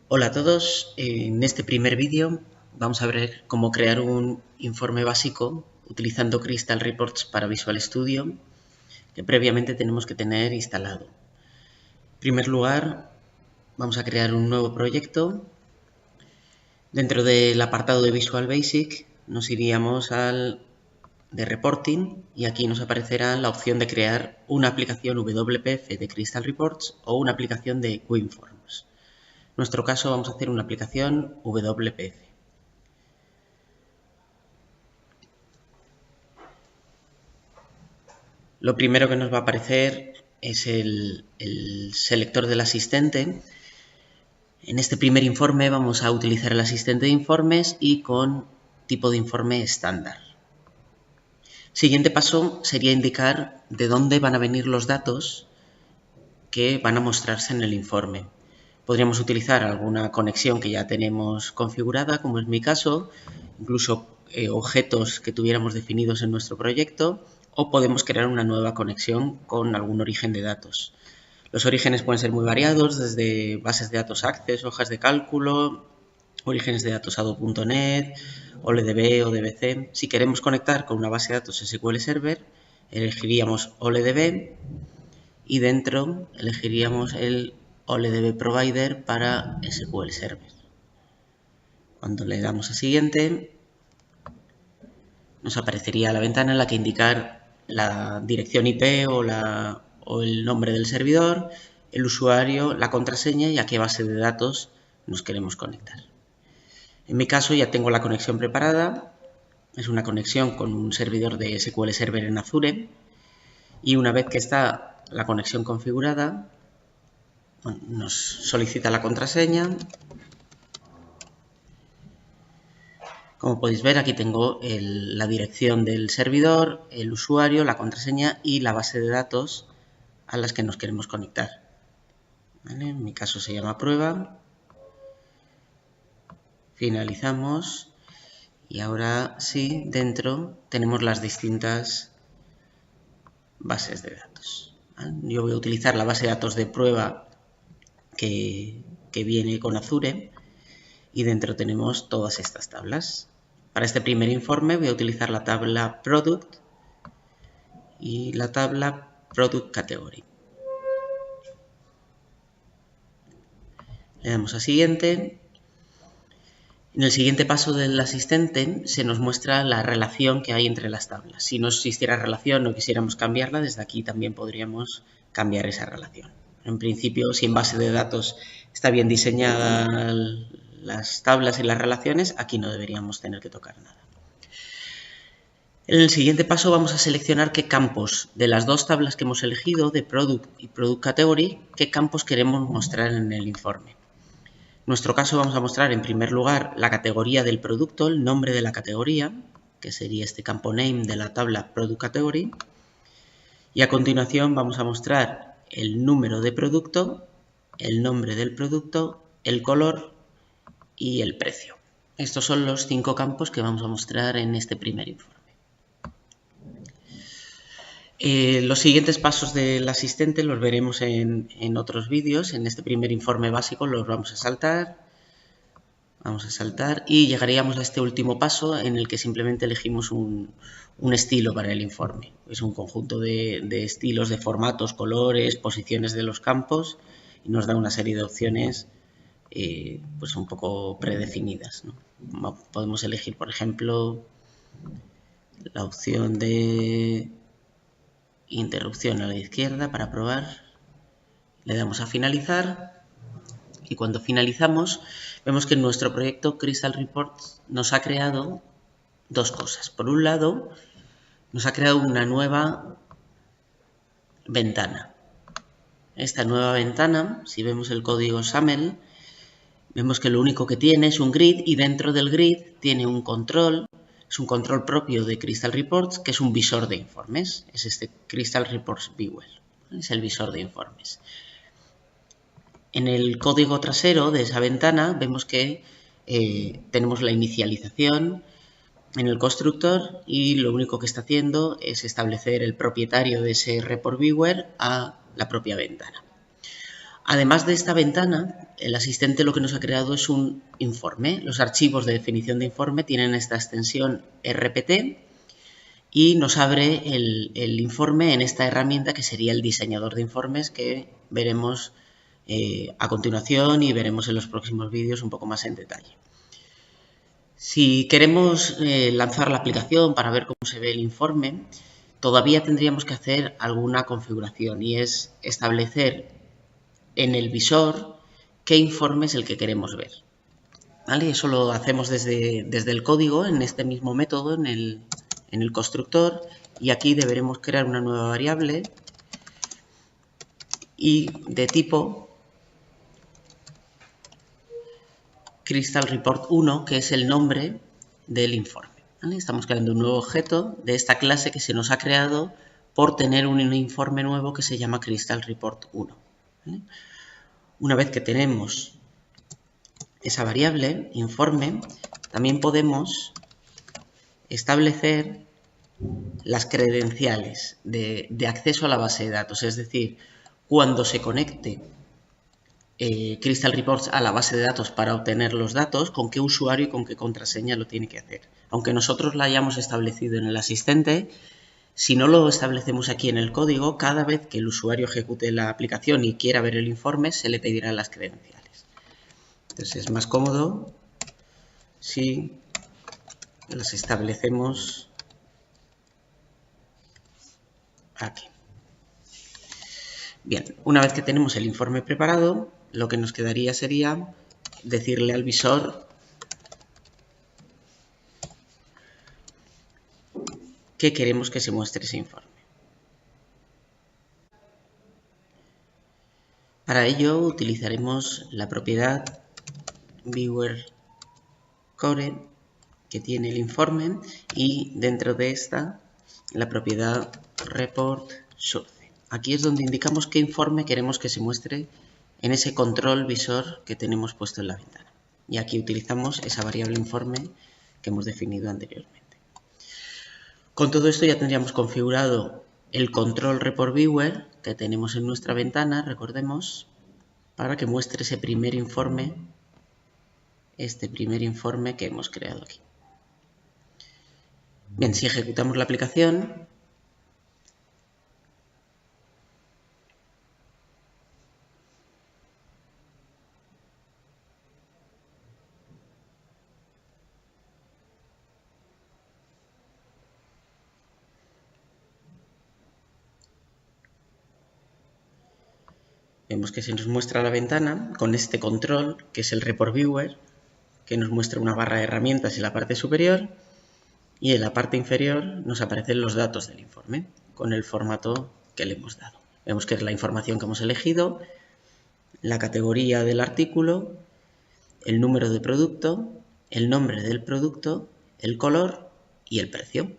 Hola a todos, en este primer vídeo vamos a ver cómo crear un informe básico utilizando Crystal Reports para Visual Studio que previamente tenemos que tener instalado. En primer lugar, vamos a crear un nuevo proyecto. Dentro del apartado de Visual Basic nos iríamos al de Reporting y aquí nos aparecerá la opción de crear una aplicación WPF de Crystal Reports o una aplicación de WinForms. En nuestro caso vamos a hacer una aplicación WPF. Lo primero que nos va a aparecer es el selector del asistente. En este primer informe vamos a utilizar el asistente de informes y con tipo de informe estándar. Siguiente paso sería indicar de dónde van a venir los datos que van a mostrarse en el informe. Podríamos utilizar alguna conexión que ya tenemos configurada, como es mi caso, incluso objetos que tuviéramos definidos en nuestro proyecto, o podemos crear una nueva conexión con algún origen de datos. Los orígenes pueden ser muy variados, desde bases de datos Access, hojas de cálculo, orígenes de datos ADO.NET, OLEDB o DBC. Si queremos conectar con una base de datos SQL Server, elegiríamos OLEDB y dentro elegiríamos el OLEDB Provider para SQL Server. Cuando le damos a siguiente, nos aparecería la ventana en la que indicar la dirección IP o el nombre del servidor, el usuario, la contraseña y a qué base de datos nos queremos conectar. En mi caso ya tengo la conexión preparada, es una conexión con un servidor de SQL Server en Azure y una vez que está la conexión configurada, nos solicita la contraseña. Como podéis ver, aquí tengo la dirección del servidor, el usuario, la contraseña y la base de datos a las que nos queremos conectar. ¿Vale? En mi caso se llama prueba. Finalizamos y ahora sí, dentro tenemos las distintas bases de datos. ¿Vale? Yo voy a utilizar la base de datos de prueba que viene con Azure y dentro tenemos todas estas tablas. Para este primer informe voy a utilizar la tabla Product y la tabla Product Category. Le damos a siguiente. En el siguiente paso del asistente se nos muestra la relación que hay entre las tablas. Si no existiera relación o quisiéramos cambiarla, desde aquí también podríamos cambiar esa relación. En principio, si en base de datos está bien diseñada las tablas y las relaciones, aquí no deberíamos tener que tocar nada. En el siguiente paso vamos a seleccionar qué campos de las dos tablas que hemos elegido, de Product y Product Category, qué campos queremos mostrar en el informe. En nuestro caso vamos a mostrar en primer lugar la categoría del producto, el nombre de la categoría, que sería este campo name de la tabla Product Category. Y a continuación vamos a mostrar el número de producto, el nombre del producto, el color y el precio. Estos son los 5 campos que vamos a mostrar en este primer informe. Los siguientes pasos del asistente los veremos en otros vídeos. En este primer informe básico los vamos a saltar. Y llegaríamos a este último paso en el que simplemente elegimos un estilo para el informe. Es un conjunto de estilos, de formatos, colores, posiciones de los campos y nos da una serie de opciones pues un poco predefinidas, ¿no? Podemos elegir, por ejemplo, la opción de interrupción a la izquierda para probar. Le damos a finalizar y cuando finalizamos vemos que en nuestro proyecto Crystal Reports nos ha creado dos cosas. Por un lado, nos ha creado una nueva ventana. Esta nueva ventana, si vemos el código SAML, vemos que lo único que tiene es un grid y dentro del grid tiene un control. Es un control propio de Crystal Reports, que es un visor de informes. Es este Crystal Reports Viewer. Es el visor de informes. En el código trasero de esa ventana vemos que tenemos la inicialización en el constructor y lo único que está haciendo es establecer el propietario de ese Report Viewer a la propia ventana. Además de esta ventana, el asistente lo que nos ha creado es un informe. Los archivos de definición de informe tienen esta extensión RPT y nos abre el informe en esta herramienta que sería el diseñador de informes, que veremos a continuación y veremos en los próximos vídeos un poco más en detalle. Si queremos lanzar la aplicación para ver cómo se ve el informe, todavía tendríamos que hacer alguna configuración, y es establecer en el visor qué informe es el que queremos ver. ¿Vale? Eso lo hacemos desde el código, en este mismo método, en el constructor, y aquí deberemos crear una nueva variable y de tipo Crystal Report 1, que es el nombre del informe. ¿Vale? Estamos creando un nuevo objeto de esta clase que se nos ha creado por tener un informe nuevo que se llama Crystal Report 1. ¿Vale? Una vez que tenemos esa variable, informe, también podemos establecer las credenciales de acceso a la base de datos, es decir, cuando se conecte Crystal Reports a la base de datos para obtener los datos, con qué usuario y con qué contraseña lo tiene que hacer. Aunque nosotros la hayamos establecido en el asistente, si no lo establecemos aquí en el código, cada vez que el usuario ejecute la aplicación y quiera ver el informe, se le pedirán las credenciales. Entonces es más cómodo si las establecemos aquí. Bien, una vez que tenemos el informe preparado, lo que nos quedaría sería decirle al visor que queremos que se muestre ese informe. Para ello utilizaremos la propiedad Viewer Core que tiene el informe, y dentro de esta la propiedad Report Source. Aquí es donde indicamos qué informe queremos que se muestre en ese control visor que tenemos puesto en la ventana. Y aquí utilizamos esa variable informe que hemos definido anteriormente. Con todo esto ya tendríamos configurado el control Report Viewer que tenemos en nuestra ventana, recordemos, para que muestre ese primer informe, este primer informe que hemos creado aquí. Bien, si ejecutamos la aplicación, vemos que se nos muestra la ventana con este control, que es el Report Viewer, que nos muestra una barra de herramientas en la parte superior, y en la parte inferior nos aparecen los datos del informe con el formato que le hemos dado. Vemos que es la información que hemos elegido, la categoría del artículo, el número de producto, el nombre del producto, el color y el precio.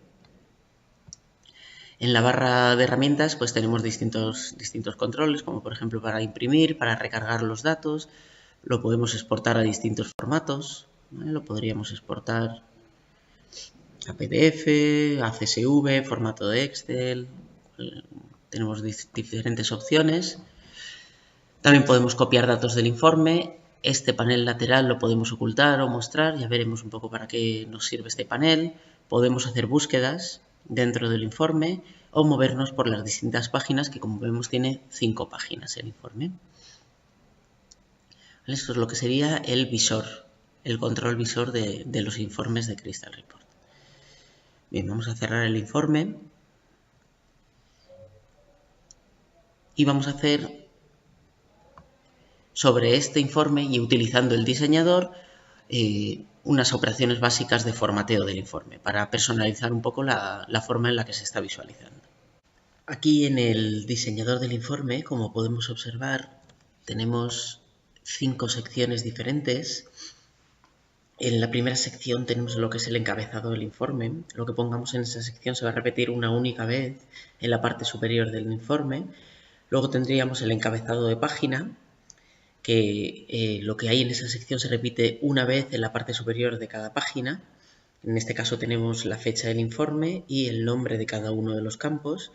En la barra de herramientas pues tenemos distintos controles, como por ejemplo para imprimir, para recargar los datos. Lo podemos exportar a distintos formatos, ¿vale? Lo podríamos exportar a PDF, a CSV, formato de Excel. Tenemos diferentes opciones. También podemos copiar datos del informe. Este panel lateral lo podemos ocultar o mostrar, ya veremos un poco para qué nos sirve este panel. Podemos hacer búsquedas dentro del informe o movernos por las distintas páginas, que como vemos tiene 5 páginas el informe. Esto es lo que sería el visor, el control visor de los informes de Crystal Report. Bien, vamos a cerrar el informe y vamos a hacer sobre este informe, y utilizando el diseñador, unas operaciones básicas de formateo del informe para personalizar un poco la forma en la que se está visualizando. Aquí en el diseñador del informe, como podemos observar, tenemos 5 secciones diferentes. En la primera sección tenemos lo que es el encabezado del informe. Lo que pongamos en esa sección se va a repetir una única vez en la parte superior del informe. Luego tendríamos el encabezado de página, que lo que hay en esa sección se repite una vez en la parte superior de cada página. En este caso tenemos la fecha del informe y el nombre de cada uno de los campos.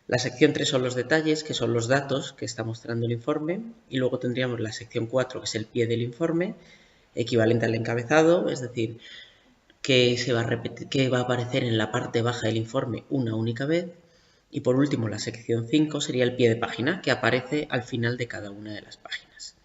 La sección 3 son los detalles, que son los datos que está mostrando el informe, y luego tendríamos la sección 4, que es el pie del informe, equivalente al encabezado, es decir, que se va a repetir, que va a aparecer en la parte baja del informe una única vez. Y por último, la sección 5 sería el pie de página, que aparece al final de cada una de las páginas.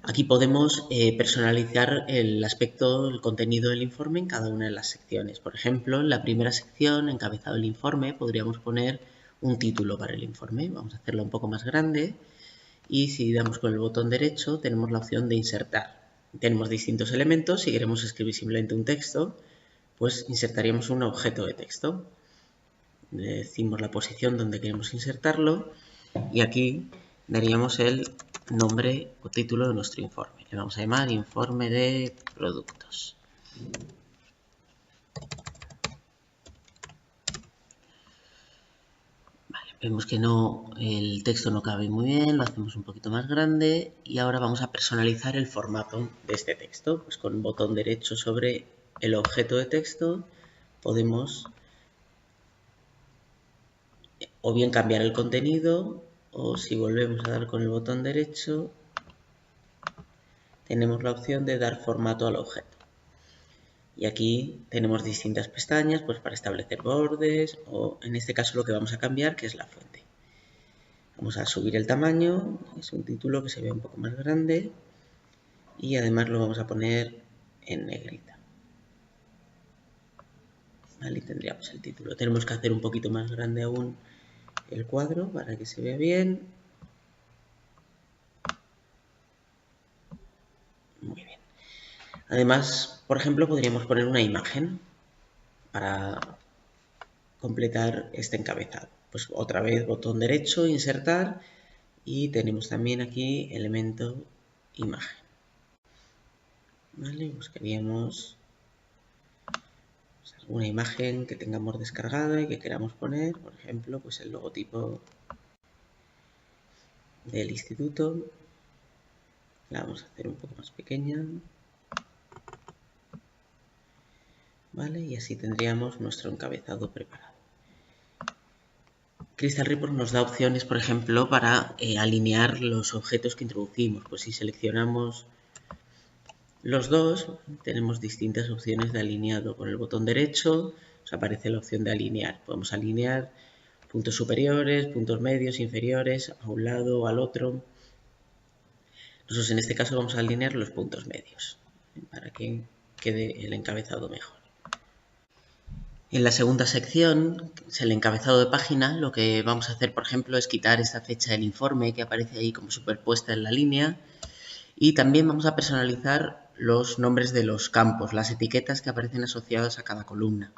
Aquí podemos personalizar el aspecto, el contenido del informe en cada una de las secciones. Por ejemplo, en la primera sección, encabezado el informe, podríamos poner un título para el informe. Vamos a hacerlo un poco más grande y si damos con el botón derecho tenemos la opción de insertar. Tenemos distintos elementos. Si queremos escribir simplemente un texto, pues insertaríamos un objeto de texto. Decimos la posición donde queremos insertarlo y aquí daríamos el nombre o título de nuestro informe. Le vamos a llamar informe de productos. Vale, vemos que el texto no cabe muy bien, lo hacemos un poquito más grande y ahora vamos a personalizar el formato de este texto. Pues con un botón derecho sobre el objeto de texto podemos o bien cambiar el contenido o si volvemos a dar con el botón derecho tenemos la opción de dar formato al objeto. Y aquí tenemos distintas pestañas pues para establecer bordes o en este caso lo que vamos a cambiar que es la fuente. Vamos a subir el tamaño, es un título que se ve un poco más grande y además lo vamos a poner en negrita. Vale, y tendríamos el título. Tenemos que hacer un poquito más grande aún el cuadro para que se vea bien. Muy bien. Además, por ejemplo, podríamos poner una imagen para completar este encabezado. Pues otra vez botón derecho, insertar y tenemos también aquí elemento imagen. Vale, buscaríamos alguna imagen que tengamos descargada y que queramos poner, por ejemplo, pues el logotipo del instituto. La vamos a hacer un poco más pequeña. Vale, y así tendríamos nuestro encabezado preparado. Crystal Report nos da opciones, por ejemplo, para alinear los objetos que introducimos. Pues si seleccionamos los dos, tenemos distintas opciones de alineado. Con el botón derecho nos aparece la opción de alinear. Podemos alinear puntos superiores, puntos medios, inferiores, a un lado o al otro. Nosotros en este caso vamos a alinear los puntos medios para que quede el encabezado mejor. En la segunda sección, que es el encabezado de página, lo que vamos a hacer, por ejemplo, es quitar esta fecha del informe que aparece ahí como superpuesta en la línea y también vamos a personalizar los nombres de los campos, las etiquetas que aparecen asociadas a cada columna.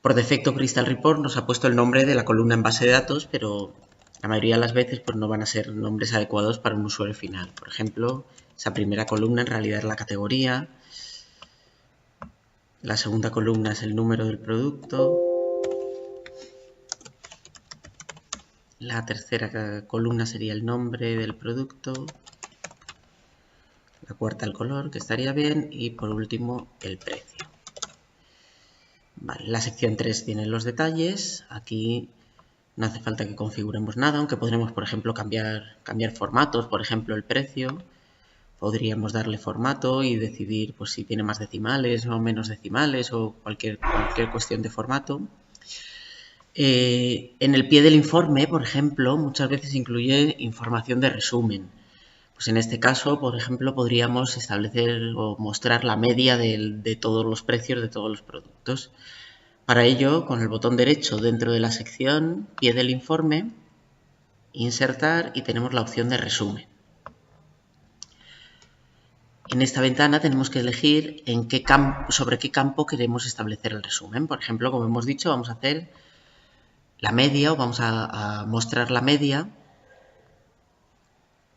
Por defecto Crystal Report nos ha puesto el nombre de la columna en base de datos, pero la mayoría de las veces pues, no van a ser nombres adecuados para un usuario final. Por ejemplo, esa primera columna en realidad es la categoría. La segunda columna es el número del producto. La tercera columna sería el nombre del producto. La cuarta el color, que estaría bien. Y por último el precio. Vale, la sección 3 tiene los detalles. Aquí no hace falta que configuremos nada, aunque podremos, por ejemplo, cambiar formatos. Por ejemplo, el precio. Podríamos darle formato y decidir pues, si tiene más decimales o menos decimales o cualquier cuestión de formato. En el pie del informe, por ejemplo, muchas veces incluye información de resumen. Pues en este caso, por ejemplo, podríamos establecer o mostrar la media de todos los precios de todos los productos. Para ello, con el botón derecho dentro de la sección, pie del informe, insertar y tenemos la opción de resumen. En esta ventana tenemos que elegir sobre qué campo queremos establecer el resumen. Por ejemplo, como hemos dicho, vamos a hacer la media o vamos a mostrar la media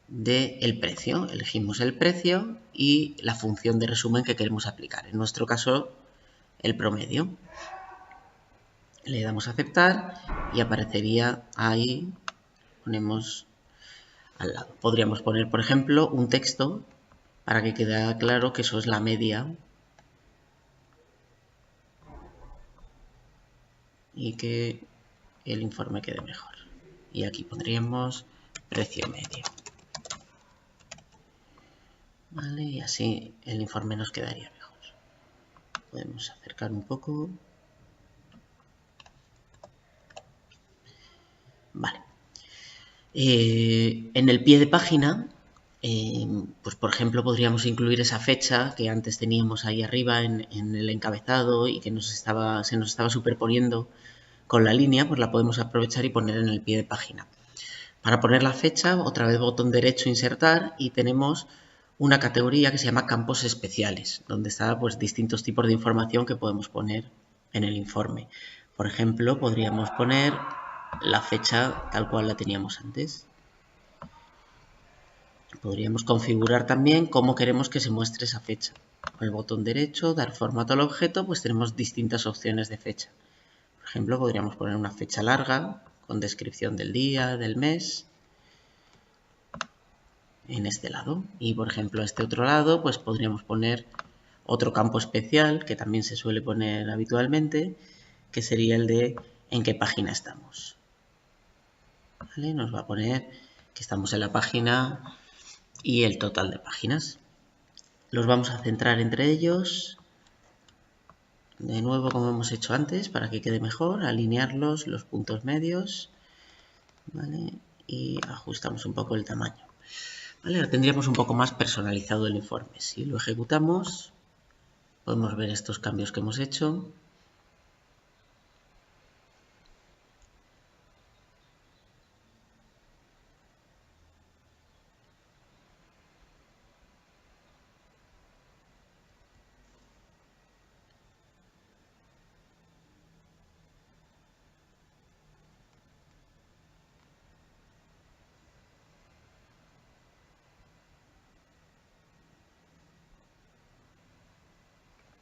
del precio. Elegimos el precio y la función de resumen que queremos aplicar. En nuestro caso, el promedio. Le damos a aceptar y aparecería ahí, ponemos al lado. Podríamos poner, por ejemplo, un texto para que quede claro que eso es la media y que el informe quede mejor. Y aquí pondríamos precio medio. Vale, y así el informe nos quedaría mejor. Podemos acercar un poco. Vale. En el pie de página, pues por ejemplo podríamos incluir esa fecha que antes teníamos ahí arriba en el encabezado y que se nos estaba superponiendo con la línea, pues la podemos aprovechar y poner en el pie de página. Para poner la fecha, otra vez botón derecho, insertar, y tenemos una categoría que se llama campos especiales, donde está pues distintos tipos de información que podemos poner en el informe. Por ejemplo, podríamos poner la fecha tal cual la teníamos antes. Podríamos configurar también cómo queremos que se muestre esa fecha. Con el botón derecho, dar formato al objeto, pues tenemos distintas opciones de fecha. Por ejemplo, podríamos poner una fecha larga, con descripción del día, del mes, en este lado. Y por ejemplo, a este otro lado, pues podríamos poner otro campo especial, que también se suele poner habitualmente, que sería el de en qué página estamos. ¿Vale? Nos va a poner que estamos en la página y el total de páginas. Los vamos a centrar entre ellos, de nuevo como hemos hecho antes, para que quede mejor, alinearlos, los puntos medios, ¿vale? Y ajustamos un poco el tamaño. ¿Vale? Ahora tendríamos un poco más personalizado el informe. Si lo ejecutamos, podemos ver estos cambios que hemos hecho.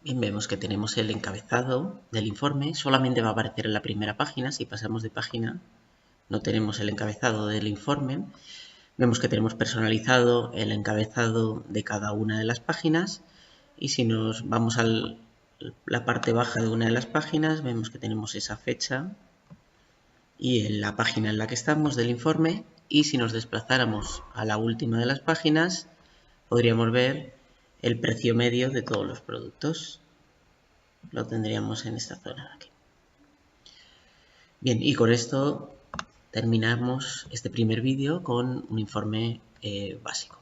Bien, vemos que tenemos el encabezado del informe, solamente va a aparecer en la primera página. Si pasamos de página, no tenemos el encabezado del informe. Vemos que tenemos personalizado el encabezado de cada una de las páginas, y si nos vamos a la parte baja de una de las páginas, vemos que tenemos esa fecha y en la página en la que estamos del informe, y si nos desplazáramos a la última de las páginas, podríamos ver el precio medio de todos los productos. Lo tendríamos en esta zona de aquí. Bien, y con esto terminamos este primer vídeo con un informe básico.